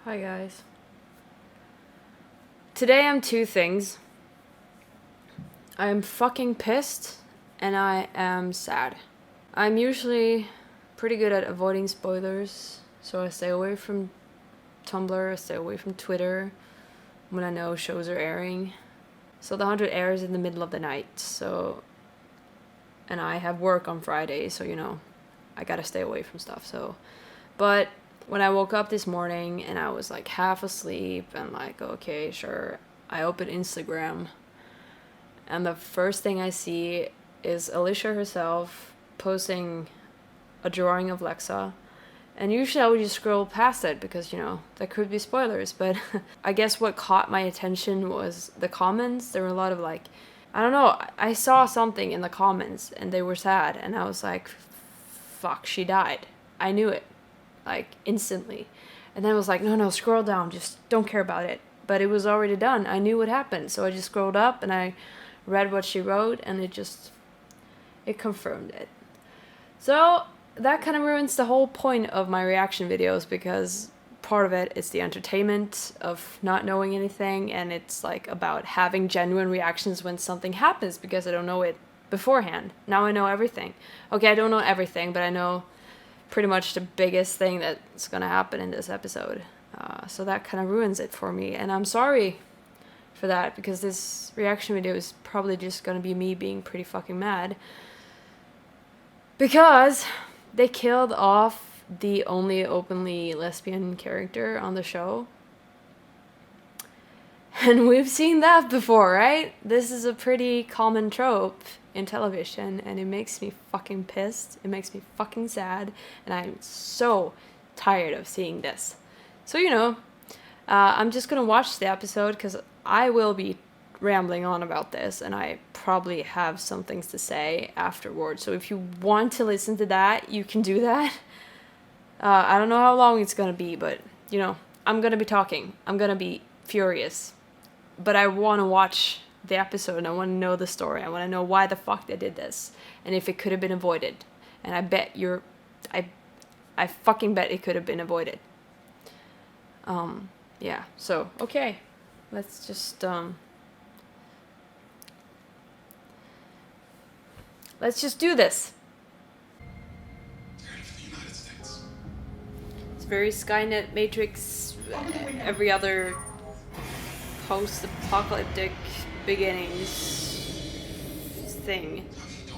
Hi guys. Today I'm two things. I'm fucking pissed and I am sad. I'm usually pretty good at avoiding spoilers, so I stay away from Tumblr, I stay away from Twitter when I know shows are airing. So The 100 airs in the middle of the night, and I have work on Friday, so I gotta stay away from stuff, But when I woke up this morning and I was like half asleep and like, okay, sure, I opened Instagram and the first thing I see is Alicia herself posting a drawing of Lexa. And usually I would just scroll past it because, there could be spoilers. But I guess what caught my attention was the comments. There were a lot of like, I don't know, I saw something in the comments and they were sad. And I was like, fuck, she died. I knew it. Like instantly. And then I was like, no, scroll down, just don't care about it. But it was already done. I knew what happened. So I just scrolled up and I read what she wrote and it confirmed it. So that kind of ruins the whole point of my reaction videos because part of it is the entertainment of not knowing anything, and it's like about having genuine reactions when something happens because I don't know it beforehand. Now I know everything. Okay, I don't know everything, but I know pretty much the biggest thing that's gonna happen in this episode. So that kind of ruins it for me, and I'm sorry for that because this reaction video is probably just gonna be me being pretty fucking mad because they killed off the only openly lesbian character on the show. And we've seen that before, right? This is a pretty common trope in television, and it makes me fucking pissed. It makes me fucking sad, and I'm so tired of seeing this. So, I'm just gonna watch the episode because I will be rambling on about this, and I probably have some things to say afterwards. So if you want to listen to that, you can do that. I don't know how long it's gonna be, but, I'm gonna be talking. I'm gonna be furious. But I want to watch the episode and I want to know the story. I want to know why the fuck they did this and if it could have been avoided. And I bet I fucking bet it could have been avoided. Yeah, so, okay. Let's just do this. It's very Skynet Matrix, every other post-apocalyptic beginnings thing.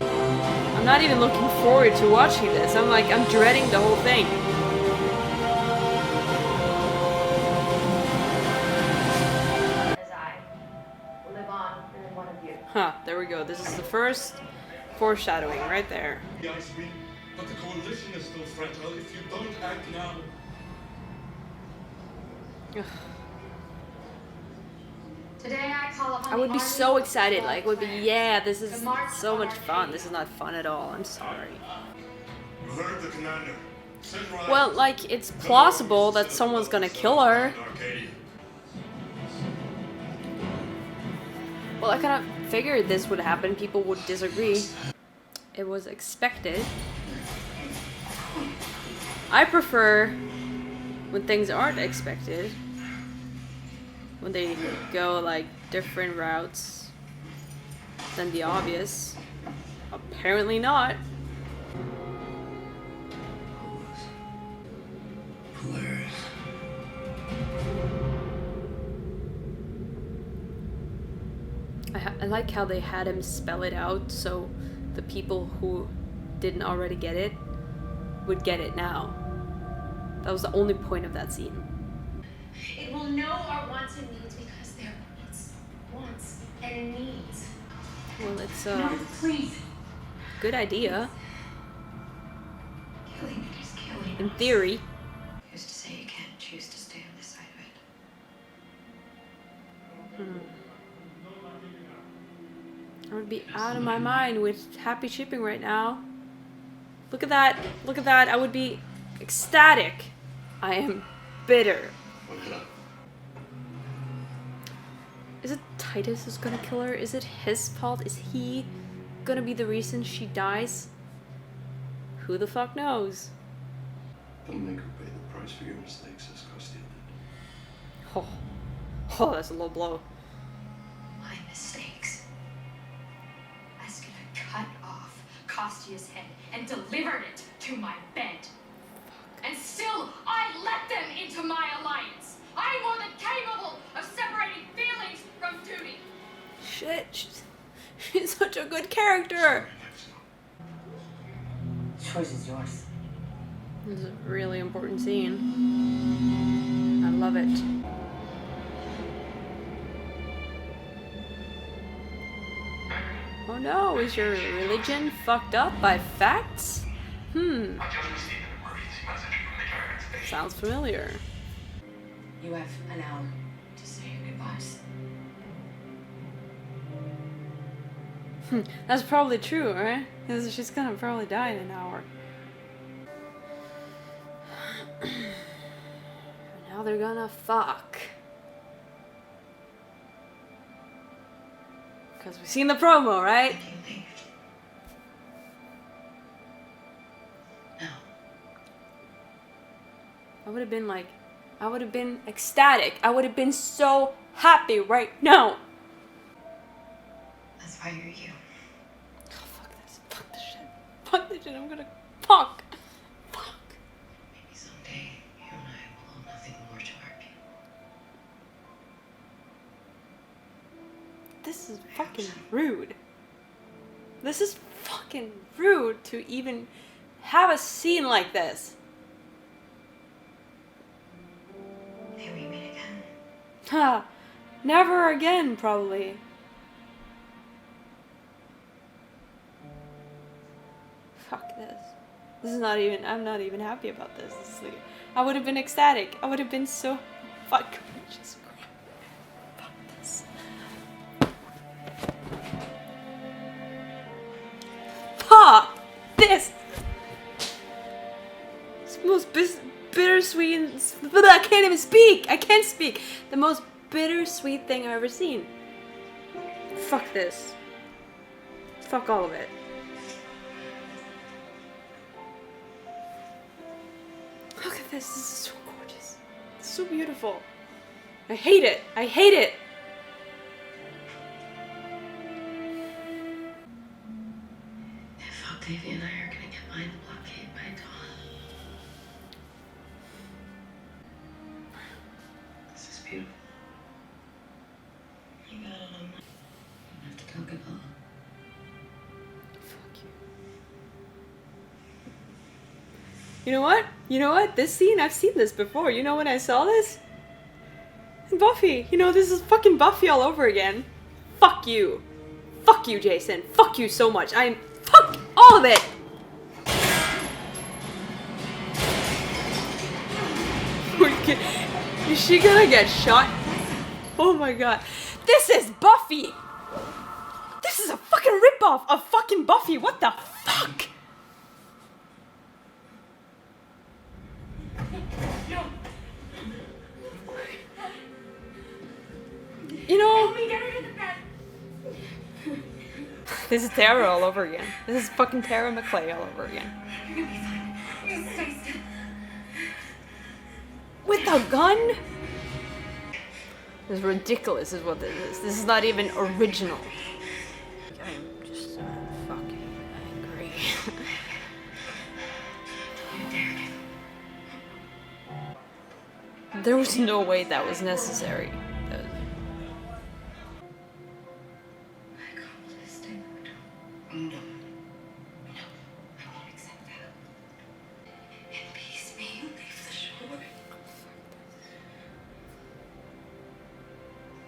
I'm not even looking forward to watching this. I'm dreading the whole thing. As I live on in one of you. Huh, there we go. This is the first foreshadowing right there. But the coalition is still fragile if you don't act now. Today I call upon I would be so excited, like, would be, yeah, this is so much fun. This is not fun at all, I'm sorry. You heard the commander. Well, like, it's plausible that someone's gonna kill her. Well, I kind of figured this would happen, people would disagree. It was expected. I prefer when things aren't expected. When they go like different routes than the obvious. Apparently not. Hilarious. I like how they had him spell it out so the people who didn't already get it would get it now. That was the only point of that scene. It will know our wants and needs because they're wants and needs. Well, it's No, please. good idea. Killing it is killing. In theory. Who's to say you can't choose to stay on this side of it? I would be out of my mind with happy shipping right now. Look at that. Look at that. I would be ecstatic. I am bitter. Is it Titus who's gonna kill her? Is it his fault? Is he gonna be the reason she dies? Who the fuck knows? Don't make her pay the price for your mistakes, as Costi did. Oh, oh, that's a low blow. My mistakes. Escada cut off Kostia's head and delivered it to my bed. And still, I let them into my alliance. I'm more than capable of separating feelings from duty. Shit, she's such a good character. Choice is yours. This is a really important scene. I love it. Oh no, is your religion fucked up by facts? Sounds familiar. You have an hour to say your goodbyes. That's probably true, right? Because she's gonna probably die in an hour. Now they're gonna fuck. Because we've seen the promo, right? You leave. No. I would have been ecstatic. I would have been so happy right now. That's why you're you. Oh, fuck this. Fuck this shit. Fuck this shit. I'm gonna fuck. Fuck. Maybe someday you and I will hold nothing more to argue. This is fucking rude. This is fucking rude to even have a scene like this. May we meet again? Ha! Never again, probably. Fuck this. This is not even. I'm not even happy about this. This is like, I would have been ecstatic. I would have been so. Fuck. Jesus Christ. Fuck this. Fuck this. It's the most bittersweet. I can't even speak. I can't speak. The most bittersweet thing I've ever seen. Fuck this. Fuck all of it. Look at this. This is so gorgeous. It's so beautiful. I hate it. I hate it. If Octavia and I are gonna get behind the blockade by dawn. This is beautiful. You got it on my. You don't have to talk at all. Fuck you. You know what? You know what? This scene, I've seen this before. You know when I saw this? In Buffy. You know, this is fucking Buffy all over again. Fuck you. Fuck you, Jason. Fuck you so much. Fuck all of it. Is she gonna get shot? Oh my god. This is Buffy! This is a fucking ripoff of fucking Buffy. What the fuck? You know, Let me get her to the bed. this is Tara all over again. This is fucking Tara McClay all over again. You're gonna be fine. Just stay still. With a gun? This is ridiculous is what this is. This is not even original. I'm just so fucking angry. There was no way that was necessary. I called this thing. No. No. I won't accept that. In peace, may you leave the shore.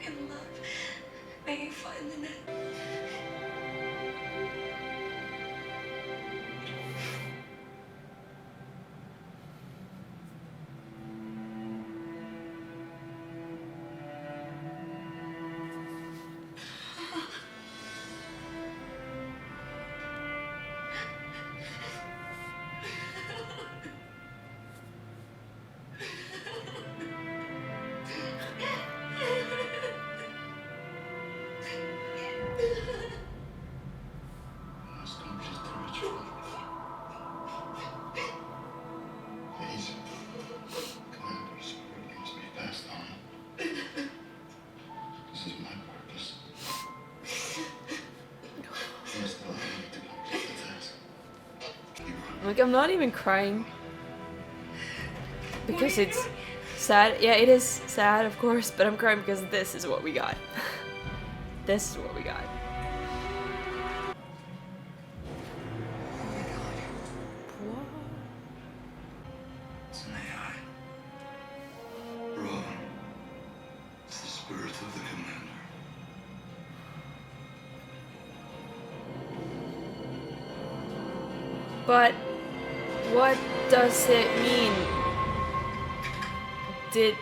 In love, may you find the net. Like, I'm not even crying because it's sad. Yeah, it is sad, of course, but I'm crying because this is what we got. This is what we got. What? It's an AI. Robin. It's the spirit of the commander. But what does it mean? Did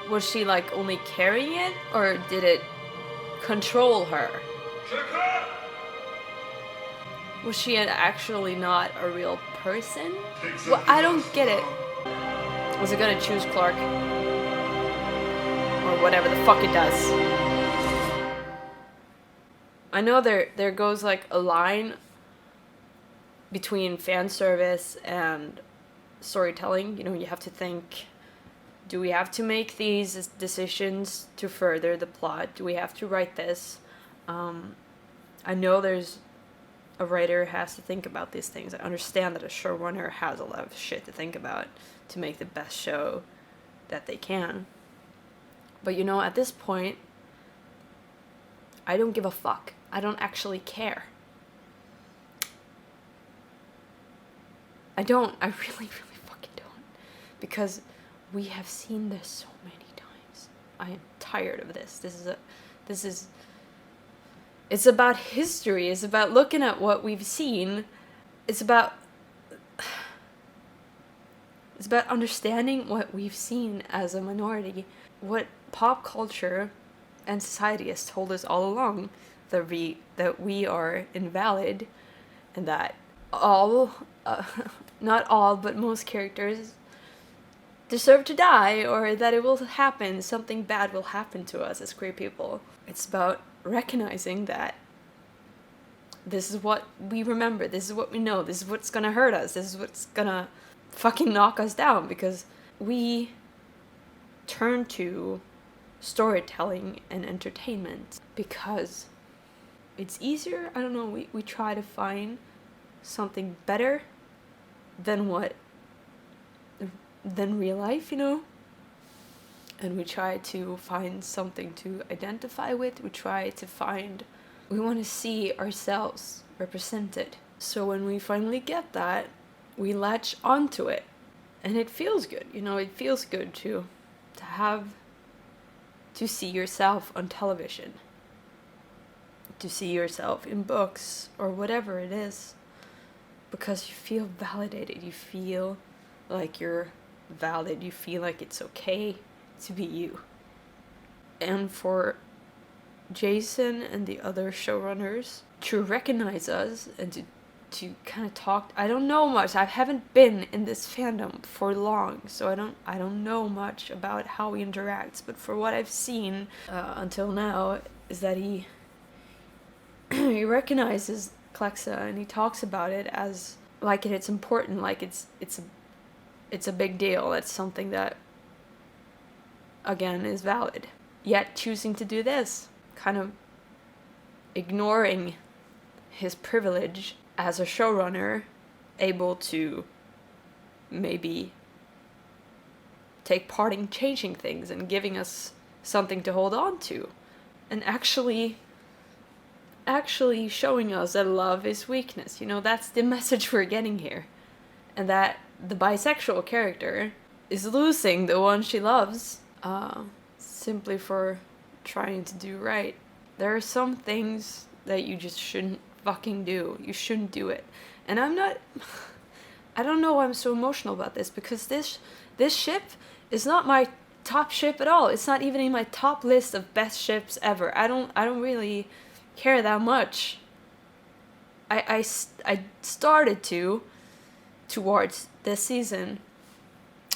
was she like only carrying it, or did it control her? Was she actually not a real person? Well, I don't get it. Was it gonna choose Clark? Or whatever the fuck it does. I know there goes like a line between fan service and storytelling. You know, you have to think, do we have to make these decisions to further the plot? Do we have to write this? I know there's a writer has to think about these things. I understand that a showrunner has a lot of shit to think about to make the best show that they can. But you know, at this point, I don't give a fuck. I don't actually care. I don't. I really, really fucking don't. Because we have seen this so many times. I am tired of this. It's about history. It's about looking at what we've seen. It's about understanding what we've seen as a minority. What pop culture and society has told us all along, that we are invalid, and that not all, but most characters deserve to die, or that it will happen, something bad will happen to us as queer people. It's about recognizing that this is what we remember, this is what we know, this is what's gonna hurt us, this is what's gonna fucking knock us down, because we turn to storytelling and entertainment because it's easier. I don't know, we try to find something better than real life, you know? And we try to find something to identify with. We want to see ourselves represented. So when we finally get that, we latch onto it. And it feels good, you know, it feels good to see yourself on television. To see yourself in books or whatever it is. Because you feel validated, you feel like you're valid, you feel like it's okay to be you. And for Jason and the other showrunners to recognize us and to kind of talk. I don't know much. I haven't been in this fandom for long, so I don't know much about how he interacts. But for what I've seen until now, is that he recognizes Lexa and he talks about it as like it's important, like it's a big deal. It's something that again is valid. Yet choosing to do this, kind of ignoring his privilege as a showrunner, able to maybe take part in changing things and giving us something to hold on to, and actually showing us that love is weakness. You know, that's the message we're getting here. And that the bisexual character is losing the one she loves simply for trying to do right. There are some things that you just shouldn't fucking do. You shouldn't do it. And I don't know why I'm so emotional about this, because this ship is not my top ship at all. It's not even in my top list of best ships ever. I don't really care that much. I started to towards this season.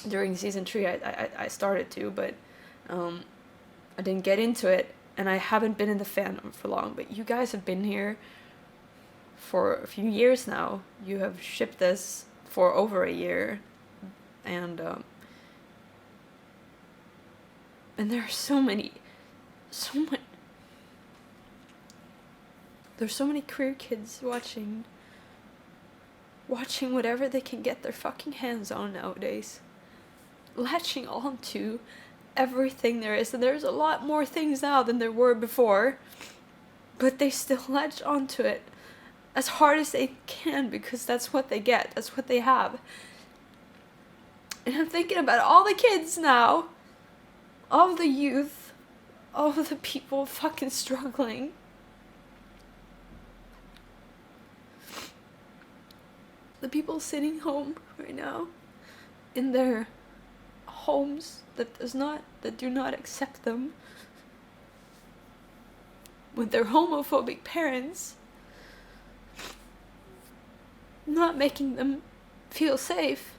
During season 3 I started to, but I didn't get into it, and I haven't been in the fandom for long. But you guys have been here for a few years now. You have shipped this for over a year, and there are so much. There's so many queer kids watching whatever they can get their fucking hands on nowadays. Latching on to everything there is, and there's a lot more things now than there were before, but they still latch onto it as hard as they can because that's what they get, that's what they have. And I'm thinking about all the kids now, all the youth, all the people fucking struggling. The people sitting home right now in their homes that do not accept them, with their homophobic parents not making them feel safe.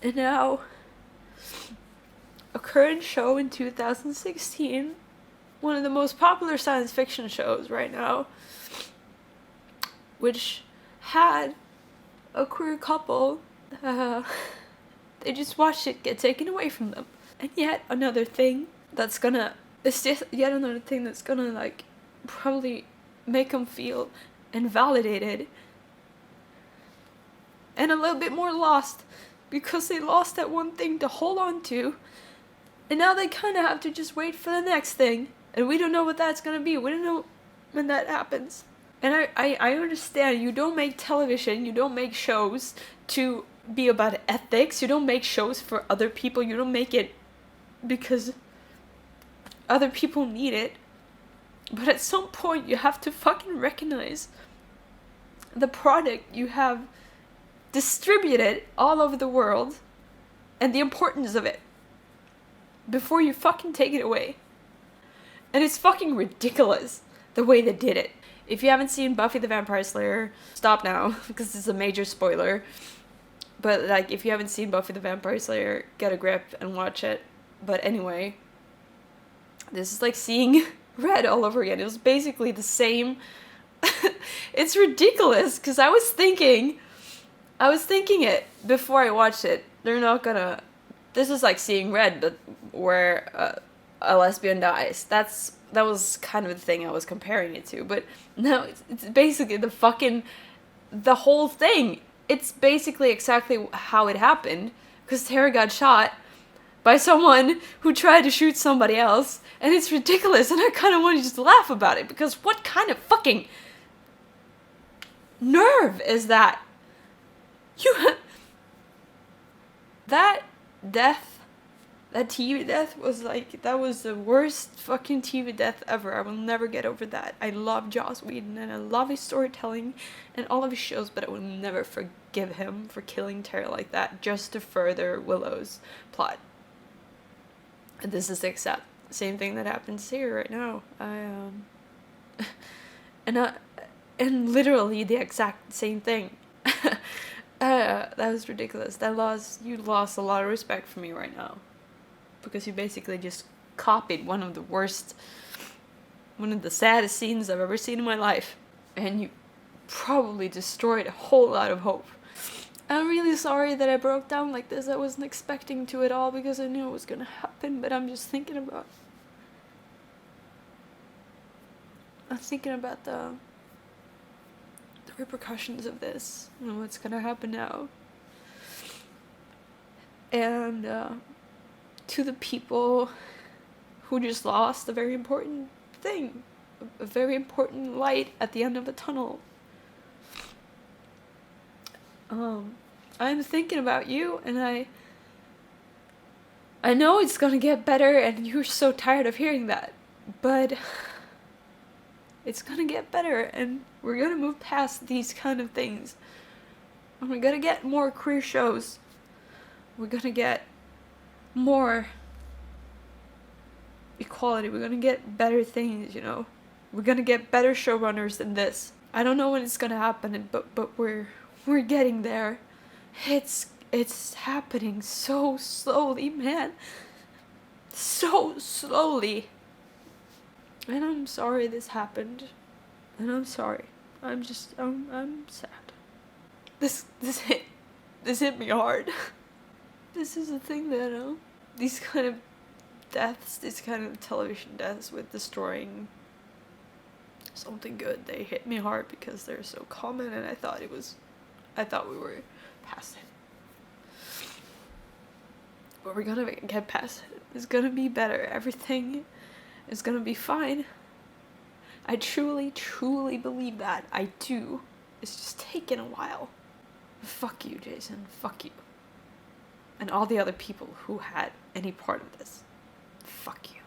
And now a current show in 2016, one of the most popular science fiction shows right now, which had a queer couple, they just watched it get taken away from them. And yet another thing that's gonna like probably make them feel invalidated and a little bit more lost because they lost that one thing to hold on to, and now they kind of have to just wait for the next thing, and we don't know what that's gonna be. We don't know when that happens. And I understand you don't make television, you don't make shows to be about ethics, you don't make shows for other people, you don't make it because other people need it. But at some point you have to fucking recognize the product you have distributed all over the world and the importance of it before you fucking take it away. And it's fucking ridiculous the way they did it. If you haven't seen Buffy the Vampire Slayer, stop now, because it's a major spoiler. But, like, if you haven't seen Buffy the Vampire Slayer, get a grip and watch it. But anyway, this is like seeing Red all over again. It was basically the same. It's ridiculous, because I was thinking it before I watched it. They're not gonna... This is like seeing Red, but where a lesbian dies. That was kind of the thing I was comparing it to. But no, it's basically the whole thing. It's basically exactly how it happened. Because Tara got shot by someone who tried to shoot somebody else. And it's ridiculous. And I kind of want to just laugh about it. Because what kind of fucking nerve is that? That death... That TV death was like, that was the worst fucking TV death ever. I will never get over that. I love Joss Whedon and I love his storytelling and all of his shows, but I will never forgive him for killing Tara like that just to further Willow's plot. And this is the exact same thing that happens here right now. And literally the exact same thing. That was ridiculous. You lost a lot of respect for me right now. Because you basically just copied one of the saddest scenes I've ever seen in my life. And you probably destroyed a whole lot of hope. I'm really sorry that I broke down like this. I wasn't expecting to at all because I knew it was gonna happen, but I'm thinking about the repercussions of this and what's gonna happen now. And to the people who just lost a very important thing, a very important light at the end of a tunnel. I'm thinking about you, and I know it's gonna get better, and you're so tired of hearing that, but it's gonna get better, and we're gonna move past these kind of things. And we're gonna get more queer shows. We're gonna get more equality. We're gonna get better things, you know. We're gonna get better showrunners than this. I don't know when it's gonna happen, but we're getting there. It's happening so slowly, man. So slowly. And I'm sorry this happened. And I'm sorry. I'm sad. This hit me hard. This is the thing that these kind of deaths, these kind of television deaths with destroying something good. They hit me hard because they're so common, and I thought we were past it. But we're gonna get past it. It's gonna be better. Everything is gonna be fine. I truly, truly believe that. I do. It's just taken a while. Fuck you, Jason. Fuck you. And all the other people who had any part of this. Fuck you.